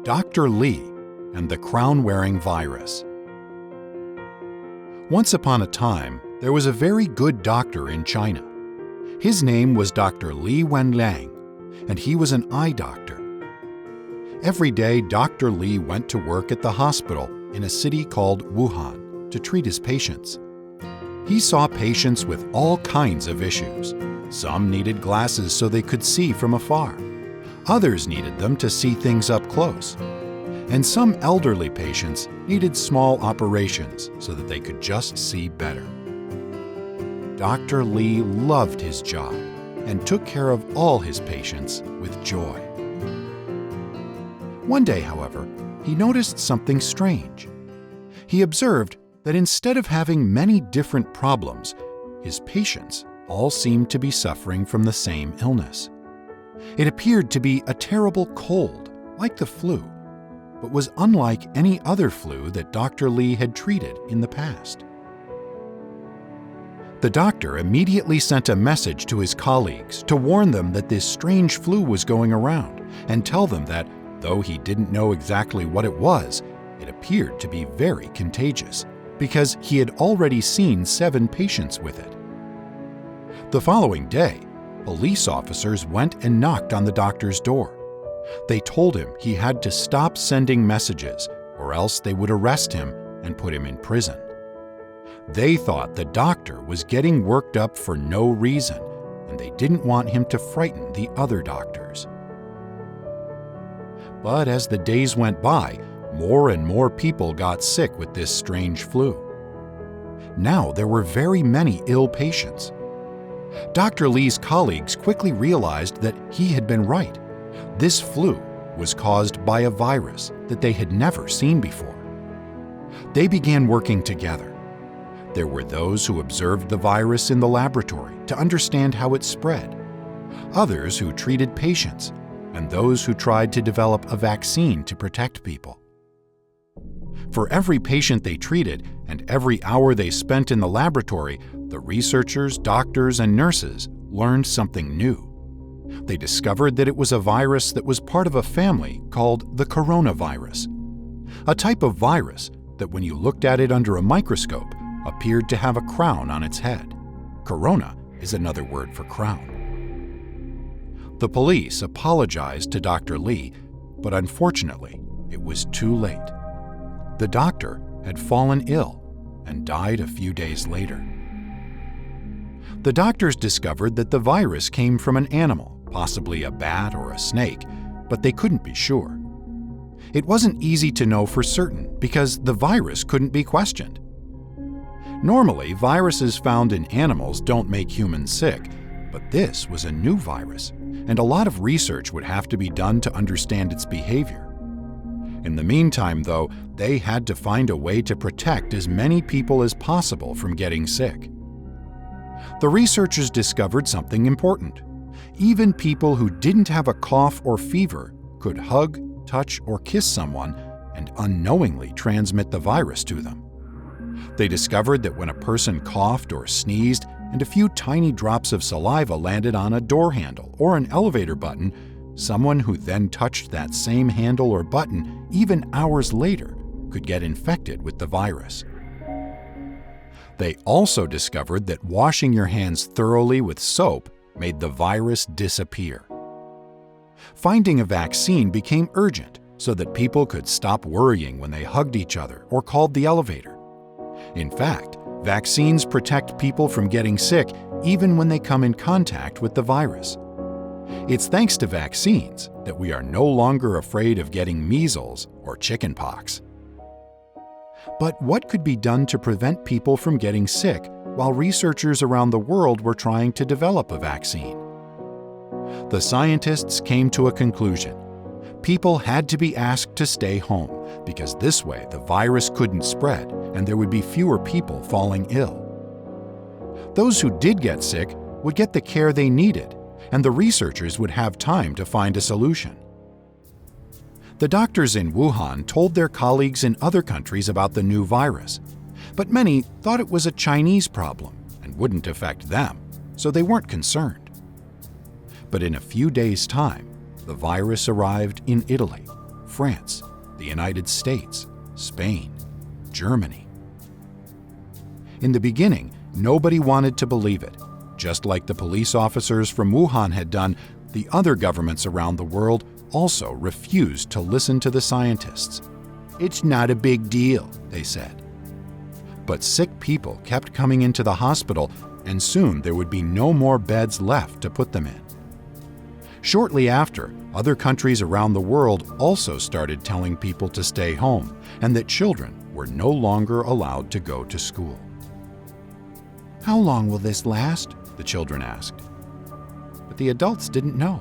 Dr. Li and the Crown-Wearing Virus. Once upon a time, there was a very good doctor in China. His name was Dr. Li Wenliang, and he was an eye doctor. Every day, Dr. Li went to work at the hospital in a city called Wuhan to treat his patients. He saw patients with all kinds of issues. Some needed glasses so they could see from afar. Others needed them to see things up close. And some elderly patients needed small operations so that they could just see better. Dr. Li loved his job and took care of all his patients with joy. One day, however, he noticed something strange. He observed that instead of having many different problems, his patients all seemed to be suffering from the same illness. It appeared to be a terrible cold, like the flu, but was unlike any other flu that Dr. Li had treated in the past. The doctor immediately sent a message to his colleagues to warn them that this strange flu was going around and tell them that, though he didn't know exactly what it was, it appeared to be very contagious because he had already seen 7 patients with it. The following day, police officers went and knocked on the doctor's door. They told him he had to stop sending messages or else they would arrest him and put him in prison. They thought the doctor was getting worked up for no reason, and they didn't want him to frighten the other doctors. But as the days went by, more and more people got sick with this strange flu. Now there were very many ill patients. Dr. Li's colleagues quickly realized that he had been right. This flu was caused by a virus that they had never seen before. They began working together. There were those who observed the virus in the laboratory to understand how it spread, others who treated patients, and those who tried to develop a vaccine to protect people. For every patient they treated and every hour they spent in the laboratory, the researchers, doctors, and nurses learned something new. They discovered that it was a virus that was part of a family called the coronavirus, a type of virus that when you looked at it under a microscope appeared to have a crown on its head. Corona is another word for crown. The police apologized to Dr. Li, but unfortunately, it was too late. The doctor had fallen ill and died a few days later. The doctors discovered that the virus came from an animal, possibly a bat or a snake, but they couldn't be sure. It wasn't easy to know for certain because the virus couldn't be questioned. Normally, viruses found in animals don't make humans sick, but this was a new virus, and a lot of research would have to be done to understand its behavior. In the meantime, though, they had to find a way to protect as many people as possible from getting sick. The researchers discovered something important. Even people who didn't have a cough or fever could hug, touch, or kiss someone and unknowingly transmit the virus to them. They discovered that when a person coughed or sneezed and a few tiny drops of saliva landed on a door handle or an elevator button, someone who then touched that same handle or button even hours later could get infected with the virus. They also discovered that washing your hands thoroughly with soap made the virus disappear. Finding a vaccine became urgent so that people could stop worrying when they hugged each other or called the elevator. In fact, vaccines protect people from getting sick even when they come in contact with the virus. It's thanks to vaccines that we are no longer afraid of getting measles or chickenpox. But what could be done to prevent people from getting sick while researchers around the world were trying to develop a vaccine? The scientists came to a conclusion. People had to be asked to stay home because this way the virus couldn't spread and there would be fewer people falling ill. Those who did get sick would get the care they needed, and the researchers would have time to find a solution. The doctors in Wuhan told their colleagues in other countries about the new virus, but many thought it was a Chinese problem and wouldn't affect them, so they weren't concerned. But in a few days' time, the virus arrived in Italy, France, the United States, Spain, Germany. In the beginning, nobody wanted to believe it. Just like the police officers from Wuhan had done, the other governments around the world also refused to listen to the scientists. "It's not a big deal," they said. But sick people kept coming into the hospital, and soon there would be no more beds left to put them in. Shortly after, other countries around the world also started telling people to stay home and that children were no longer allowed to go to school. "How long will this last?" the children asked. But the adults didn't know.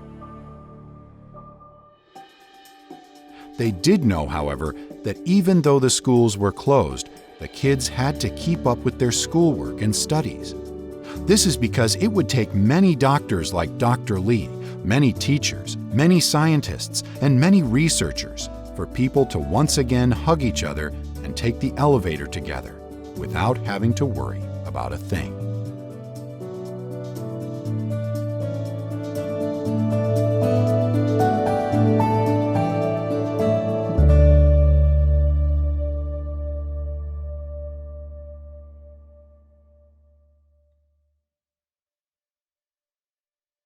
They did know, however, that even though the schools were closed, the kids had to keep up with their schoolwork and studies. This is because it would take many doctors like Dr. Lee, many teachers, many scientists, and many researchers for people to once again hug each other and take the elevator together without having to worry about a thing.